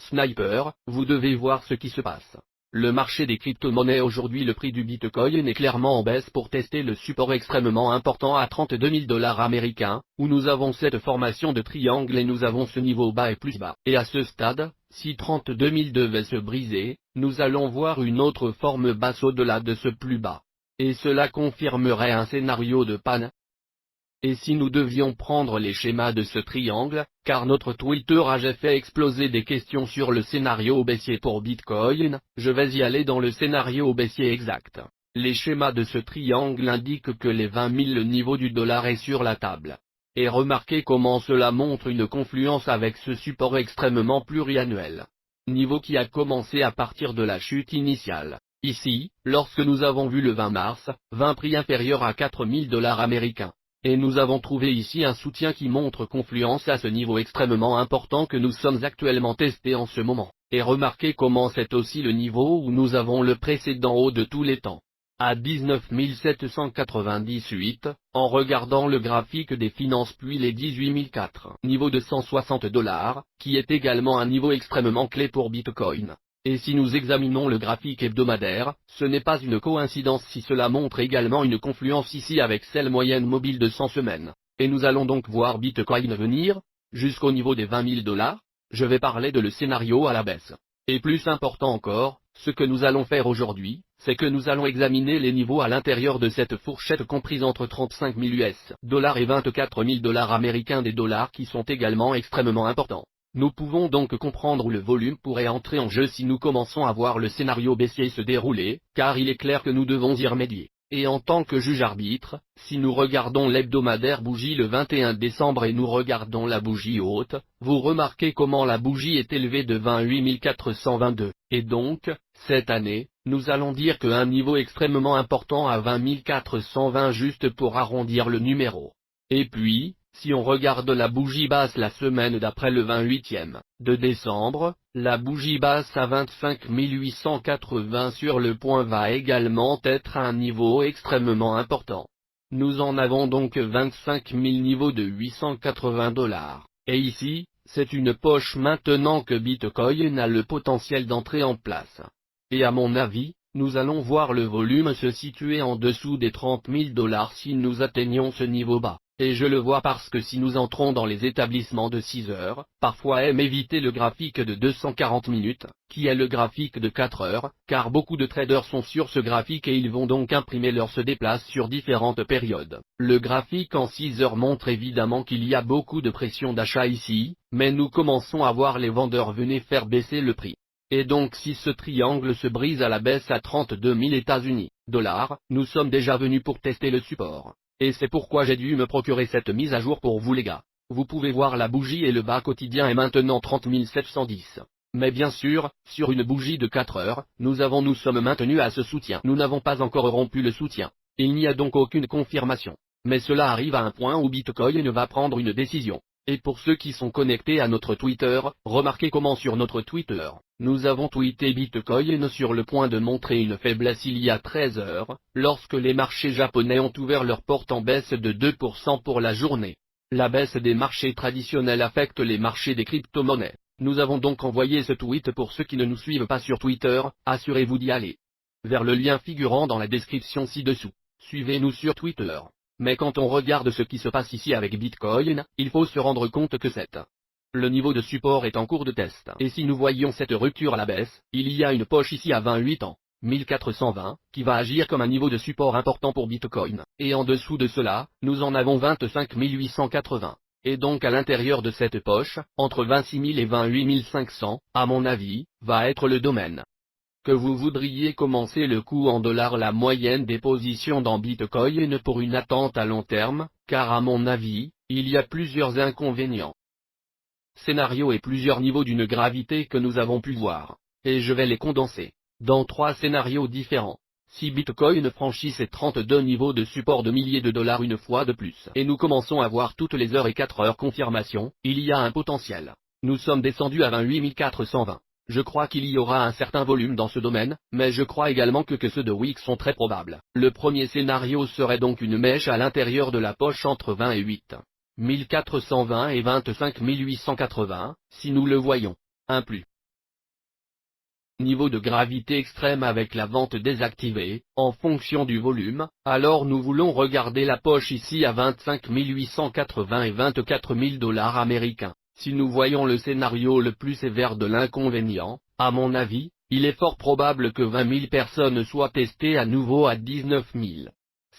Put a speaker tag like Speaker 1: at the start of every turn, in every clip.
Speaker 1: Sniper, vous devez voir ce qui se passe. Le marché des crypto-monnaies aujourd'hui, le prix du Bitcoin est clairement en baisse pour tester le support extrêmement important à 32 000 dollars américains, où nous avons cette formation de triangle et nous avons ce niveau bas et plus bas. Et à ce stade, si 32 000 devait se briser, nous allons voir une autre forme basse au-delà de ce plus bas. Et cela confirmerait un scénario de panne. Et si nous devions prendre les schémas de ce triangle, car notre Twitter a fait exploser des questions sur le scénario baissier pour Bitcoin, je vais y aller dans le scénario baissier exact. Les schémas de ce triangle indiquent que les 20 000, le niveau du dollar est sur la table. Et remarquez comment cela montre une confluence avec ce support extrêmement pluriannuel. Niveau qui a commencé à partir de la chute initiale. Ici, lorsque nous avons vu le 20 mars, 20 prix inférieur à 4 000 dollars américains. Et nous avons trouvé ici un soutien qui montre confluence à ce niveau extrêmement important que nous sommes actuellement testés en ce moment. Et remarquez comment c'est aussi le niveau où nous avons le précédent haut de tous les temps. À 19 798, en regardant le graphique des finances puis les 18 004, niveau de 160 dollars, qui est également un niveau extrêmement clé pour Bitcoin. Et si nous examinons le graphique hebdomadaire, ce n'est pas une coïncidence si cela montre également une confluence ici avec celle moyenne mobile de 100 semaines. Et nous allons donc voir Bitcoin venir, jusqu'au niveau des 20 000 dollars. Je vais parler de le scénario à la baisse. Et plus important encore, ce que nous allons faire aujourd'hui, c'est que nous allons examiner les niveaux à l'intérieur de cette fourchette comprise entre 35 000 US dollars et 24 000 dollars américains, des dollars qui sont également extrêmement importants. Nous pouvons donc comprendre où le volume pourrait entrer en jeu si nous commençons à voir le scénario baissier se dérouler, car il est clair que nous devons y remédier. Et en tant que juge-arbitre, si nous regardons l'hebdomadaire bougie le 21 décembre et nous regardons la bougie haute, vous remarquez comment la bougie est élevée de 28 422. Et donc, cette année, nous allons dire qu'un niveau extrêmement important à 20 420 juste pour arrondir le numéro. Et puis, si on regarde la bougie basse la semaine d'après le 28e de décembre, la bougie basse à 25 880 sur le point va également être à un niveau extrêmement important. Nous en avons donc 25 000 niveaux de 880 dollars. Et ici, c'est une poche maintenant que Bitcoin a le potentiel d'entrer en place. Et à mon avis, nous allons voir le volume se situer en dessous des 30 000 dollars si nous atteignons ce niveau bas. Et je le vois parce que si nous entrons dans les établissements de 6 heures, parfois aime éviter le graphique de 240 minutes, qui est le graphique de 4 heures, car beaucoup de traders sont sur ce graphique et ils vont donc imprimer leur se déplace sur différentes périodes. Le graphique en 6 heures montre évidemment qu'il y a beaucoup de pression d'achat ici, mais nous commençons à voir les vendeurs venir faire baisser le prix. Et donc si ce triangle se brise à la baisse à 32 000 États-Unis dollars, nous sommes déjà venus pour tester le support. Et c'est pourquoi j'ai dû me procurer cette mise à jour pour vous les gars. Vous pouvez voir la bougie et le bas quotidien est maintenant 30 710. Mais bien sûr, sur une bougie de 4 heures, nous sommes maintenus à ce soutien. Nous n'avons pas encore rompu le soutien. Il n'y a donc aucune confirmation. Mais cela arrive à un point où Bitcoin va prendre une décision. Et pour ceux qui sont connectés à notre Twitter, remarquez comment sur notre Twitter, nous avons tweeté Bitcoin sur le point de montrer une faiblesse il y a 13 heures, lorsque les marchés japonais ont ouvert leurs portes en baisse de 2% pour la journée. La baisse des marchés traditionnels affecte les marchés des crypto-monnaies. Nous avons donc envoyé ce tweet pour ceux qui ne nous suivent pas sur Twitter, assurez-vous d'y aller. Vers le lien figurant dans la description ci-dessous. Suivez-nous sur Twitter. Mais quand on regarde ce qui se passe ici avec Bitcoin, il faut se rendre compte que le niveau de support est en cours de test. Et si nous voyons cette rupture à la baisse, il y a une poche ici à 28 ans, 1420, qui va agir comme un niveau de support important pour Bitcoin. Et en dessous de cela, nous en avons 25 880. Et donc à l'intérieur de cette poche, entre 26 000 et 28 500, à mon avis, va être le domaine. Que vous voudriez commencer le coup en dollars, la moyenne des positions dans Bitcoin pour une attente à long terme, car à mon avis, il y a plusieurs inconvénients. Scénarios et plusieurs niveaux d'une gravité que nous avons pu voir. Et je vais les condenser dans 3 scénarios différents. Si Bitcoin franchit ces 32 niveaux de support de milliers de dollars une fois de plus, et nous commençons à voir toutes les heures et 4 heures confirmation, il y a un potentiel. Nous sommes descendus à 28 420. Je crois qu'il y aura un certain volume dans ce domaine, mais je crois également que ceux de Wix sont très probables. Le premier scénario serait donc une mèche à l'intérieur de la poche entre 28 420 et 25 880, si nous le voyons. Un plus. niveau de gravité extrême avec la vente désactivée, en fonction du volume. Alors nous voulons regarder la poche ici à 25 880 et 24 000 dollars américains. Si nous voyons le scénario le plus sévère de l'inconvénient, à mon avis, il est fort probable que 20 000 personnes soient testées à nouveau à 19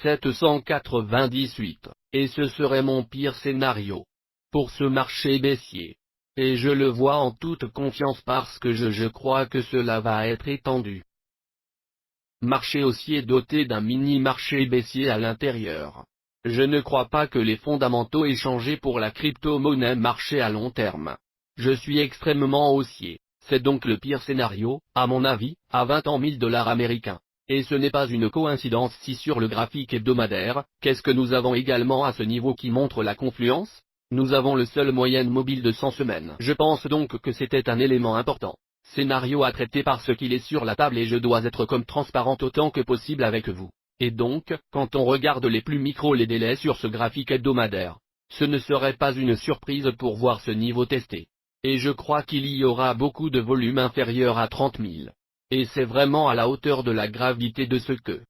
Speaker 1: 798, et ce serait mon pire scénario pour ce marché baissier. Et je le vois en toute confiance parce que je crois que cela va être étendu. Marché haussier doté d'un mini-marché baissier à l'intérieur. Je ne crois pas que les fondamentaux aient changé pour la crypto-monnaie marché à long terme. Je suis extrêmement haussier. C'est donc le pire scénario, à mon avis, à 20 000 dollars américains. Et ce n'est pas une coïncidence si sur le graphique hebdomadaire, qu'est-ce que nous avons également à ce niveau qui montre la confluence? Nous avons le seul moyenne mobile de 100 semaines. Je pense donc que c'était un élément important. Scénario à traiter parce qu'il est sur la table et je dois être comme transparente autant que possible avec vous. Et donc, quand on regarde les plus micros les délais sur ce graphique hebdomadaire, ce ne serait pas une surprise pour voir ce niveau testé. Et je crois qu'il y aura beaucoup de volume inférieur à 30 000. Et c'est vraiment à la hauteur de la gravité de ce que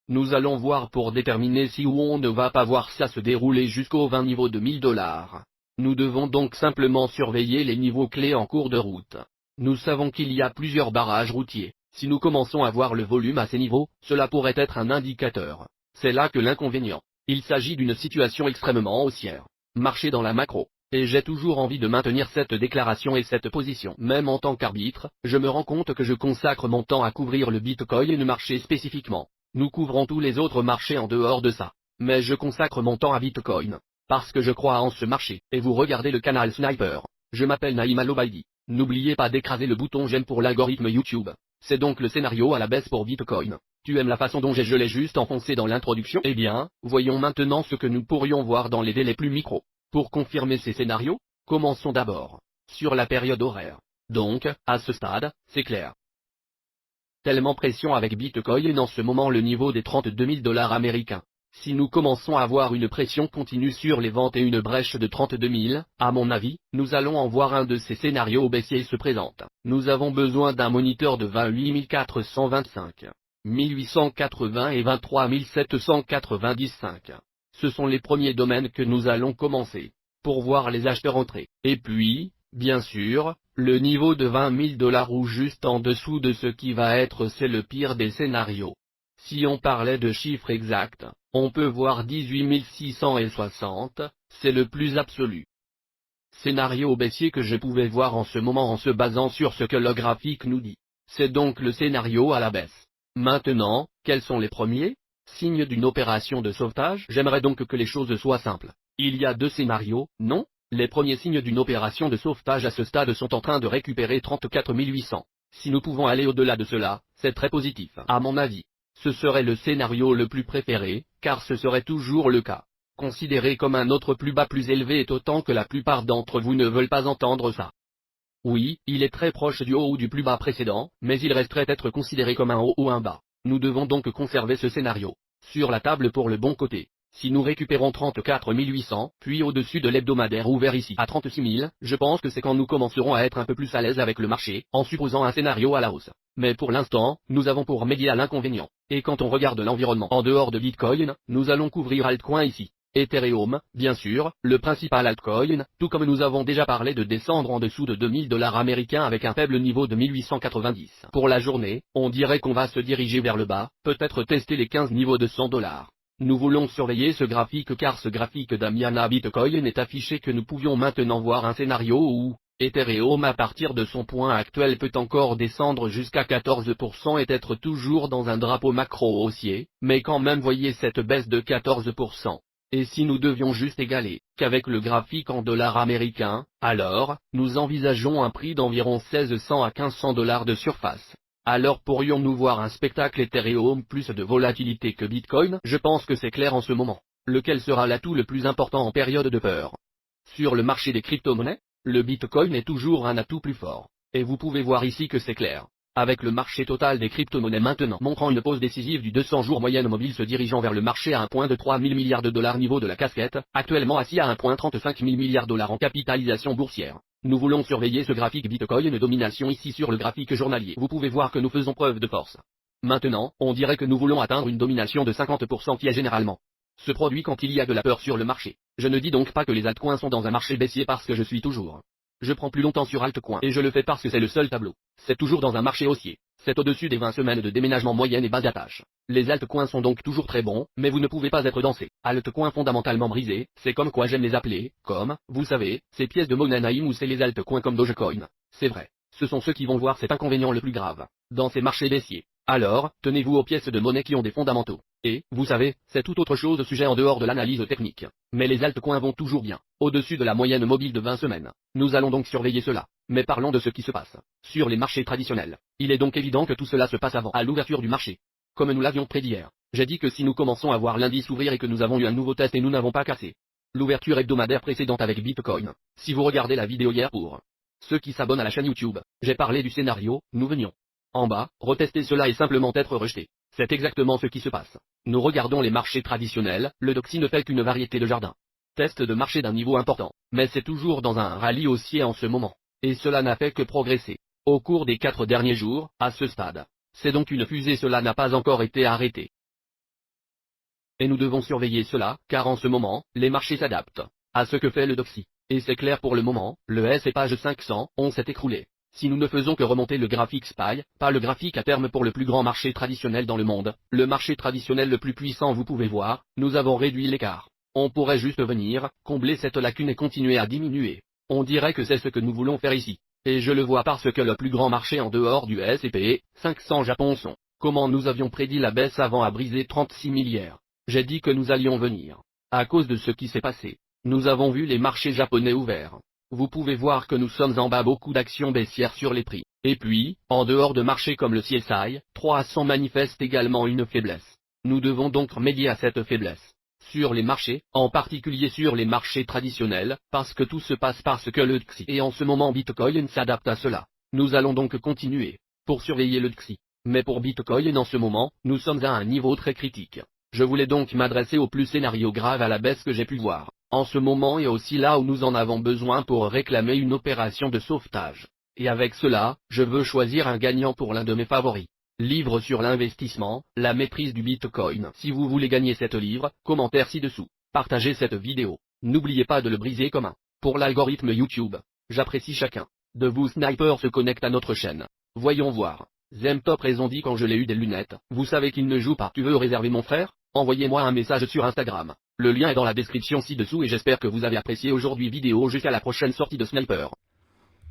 Speaker 1: nous allons voir pour déterminer si ou on ne va pas voir ça se dérouler jusqu'aux 20 niveaux de 1000 dollars. Nous devons donc simplement surveiller les niveaux clés en cours de route. Nous savons qu'il y a plusieurs barrages routiers. Si nous commençons à voir le volume à ces niveaux, cela pourrait être un indicateur. C'est là que l'inconvénient. Il s'agit d'une situation extrêmement haussière. Marché dans la macro. Et j'ai toujours envie de maintenir cette déclaration et cette position. Même en tant qu'arbitre, je me rends compte que je consacre mon temps à couvrir le Bitcoin marché spécifiquement. Nous couvrons tous les autres marchés en dehors de ça. Mais je consacre mon temps à Bitcoin. Parce que je crois en ce marché. Et vous regardez le canal Sniper. Je m'appelle Naïm Al-Obaidi. N'oubliez pas d'écraser le bouton j'aime pour l'algorithme YouTube. C'est donc le scénario à la baisse pour Bitcoin. Tu aimes la façon dont je l'ai juste enfoncé dans l'introduction? Eh bien, voyons maintenant ce que nous pourrions voir dans les délais plus micro. Pour confirmer ces scénarios, commençons d'abord sur la période horaire. Donc, à ce stade, c'est clair. Tellement pression avec Bitcoin en ce moment le niveau des 32 000 dollars américains. Si nous commençons à avoir une pression continue sur les ventes et une brèche de 32 000, à mon avis, nous allons en voir un de ces scénarios baissiers se présente. Nous avons besoin d'un moniteur de 28 425, 1880 et 23 795. Ce sont les premiers domaines que nous allons commencer, pour voir les acheteurs entrer. Et puis, bien sûr, le niveau de 20 000 dollars ou juste en dessous de ce qui va être c'est le pire des scénarios. Si on parlait de chiffres exacts, on peut voir 18 660, c'est le plus absolu. Scénario baissier que je pouvais voir en ce moment en se basant sur ce que le graphique nous dit. C'est donc le scénario à la baisse. Maintenant, quels sont les premiers signes d'une opération de sauvetage? J'aimerais donc que les choses soient simples. Il y a deux scénarios, non? Les premiers signes d'une opération de sauvetage à ce stade sont en train de récupérer 34 800. Si nous pouvons aller au-delà de cela, c'est très positif. À mon avis, ce serait le scénario le plus préféré, car ce serait toujours le cas. Considéré comme un autre plus bas plus élevé est autant que la plupart d'entre vous ne veulent pas entendre ça. Oui, il est très proche du haut ou du plus bas précédent, mais il resterait être considéré comme un haut ou un bas. Nous devons donc conserver ce scénario sur la table pour le bon côté. Si nous récupérons 34 800, puis au-dessus de l'hebdomadaire ouvert ici à 36 000, je pense que c'est quand nous commencerons à être un peu plus à l'aise avec le marché, en supposant un scénario à la hausse. Mais pour l'instant, nous avons pour médier à l'inconvénient. Et quand on regarde l'environnement en dehors de Bitcoin, nous allons couvrir altcoin ici. Ethereum, bien sûr, le principal altcoin, tout comme nous avons déjà parlé de descendre en dessous de 2000 dollars américains avec un faible niveau de 1890. Pour la journée, on dirait qu'on va se diriger vers le bas, peut-être tester les 15 niveaux de 100 dollars. Nous voulons surveiller ce graphique car ce graphique d'Amiana Bitcoin est affiché que nous pouvions maintenant voir un scénario où Ethereum à partir de son point actuel peut encore descendre jusqu'à 14% et être toujours dans un drapeau macro haussier, mais quand même voyez cette baisse de 14%. Et si nous devions juste égaler qu'avec le graphique en dollars américains, alors, nous envisageons un prix d'environ 1600 à 1500 dollars de surface. Alors pourrions-nous voir un spectacle Ethereum plus de volatilité que Bitcoin? Je pense que c'est clair en ce moment. Lequel sera l'atout le plus important en période de peur? Sur le marché des crypto-monnaies, le Bitcoin est toujours un atout plus fort. Et vous pouvez voir ici que c'est clair. Avec le marché total des crypto-monnaies maintenant montrant une pause décisive du 200 jours moyenne mobile se dirigeant vers le marché à un point de 3 000 milliards de dollars niveau de la casquette, actuellement assis à 1,35 000 milliards de dollars en capitalisation boursière. Nous voulons surveiller ce graphique Bitcoin de domination ici sur le graphique journalier. Vous pouvez voir que nous faisons preuve de force. Maintenant, on dirait que nous voulons atteindre une domination de 50% qui est généralement se produit quand il y a de la peur sur le marché. Je ne dis donc pas que les altcoins sont dans un marché baissier parce que je suis toujours. Je prends plus longtemps sur altcoin et je le fais parce que c'est le seul tableau. C'est toujours dans un marché haussier. C'est au-dessus des 20 semaines de déménagement moyenne et bas d'attache. Les altcoins sont donc toujours très bons, mais vous ne pouvez pas être dans ces altcoins fondamentalement brisés, c'est comme quoi j'aime les appeler, comme, vous savez, ces pièces de monnaie naïve ou c'est les altcoins comme Dogecoin. C'est vrai. Ce sont ceux qui vont voir cet inconvénient le plus grave. Dans ces marchés baissiers. Alors, tenez-vous aux pièces de monnaie qui ont des fondamentaux. Et, vous savez, c'est tout autre chose de sujet en dehors de l'analyse technique. Mais les altcoins vont toujours bien, au-dessus de la moyenne mobile de 20 semaines. Nous allons donc surveiller cela. Mais parlons de ce qui se passe sur les marchés traditionnels. Il est donc évident que tout cela se passe avant à l'ouverture du marché. Comme nous l'avions prédit hier, j'ai dit que si nous commençons à voir l'indice ouvrir et que nous avons eu un nouveau test et nous n'avons pas cassé l'ouverture hebdomadaire précédente avec Bitcoin, si vous regardez la vidéo hier pour ceux qui s'abonnent à la chaîne YouTube, j'ai parlé du scénario, nous venions en bas, retester cela et simplement être rejeté. C'est exactement ce qui se passe. Nous regardons les marchés traditionnels, le Doxy ne fait qu'une variété de jardins. Test de marché d'un niveau important, mais c'est toujours dans un rallye haussier en ce moment. Et cela n'a fait que progresser. Au cours des 4 derniers jours, à ce stade. C'est donc une fusée, cela n'a pas encore été arrêté. Et nous devons surveiller cela, car en ce moment, les marchés s'adaptent à ce que fait le Doxy. Et c'est clair pour le moment, le S&P 500, on s'est écroulé. Si nous ne faisons que remonter le graphique SPY, pas le graphique à terme pour le plus grand marché traditionnel dans le monde, le marché traditionnel le plus puissant vous pouvez voir, nous avons réduit l'écart. On pourrait juste venir, combler cette lacune et continuer à diminuer. On dirait que c'est ce que nous voulons faire ici. Et je le vois parce que le plus grand marché en dehors du S&P 500 Japon sont. Comment nous avions prédit la baisse avant à briser 36 milliards. J'ai dit que nous allions venir. À cause de ce qui s'est passé. Nous avons vu les marchés japonais ouverts. Vous pouvez voir que nous sommes en bas, beaucoup d'actions baissières sur les prix. Et puis, en dehors de marchés comme le CSI 300 manifeste également une faiblesse. Nous devons donc remédier à cette faiblesse. Sur les marchés, en particulier sur les marchés traditionnels, parce que tout se passe parce que le DXY et en ce moment Bitcoin s'adapte à cela. Nous allons donc continuer pour surveiller le DXY. Mais pour Bitcoin en ce moment, nous sommes à un niveau très critique. Je voulais donc m'adresser au plus scénario grave à la baisse que j'ai pu voir en ce moment et aussi là où nous en avons besoin pour réclamer une opération de sauvetage. Et avec cela, je veux choisir un gagnant pour l'un de mes favoris. Livre sur l'investissement, la maîtrise du Bitcoin. Si vous voulez gagner cette livre, commentaire ci-dessous. Partagez cette vidéo. N'oubliez pas de le briser comme un. Pour l'algorithme YouTube, j'apprécie chacun de vous snipers se connecte à notre chaîne. Voyons voir. Zemtop raison dit quand je l'ai eu des lunettes. Vous savez qu'il ne joue pas. Tu veux réserver mon frère? Envoyez-moi un message sur Instagram. Le lien est dans la description ci-dessous et j'espère que vous avez apprécié aujourd'hui vidéo jusqu'à la prochaine sortie de Sniper.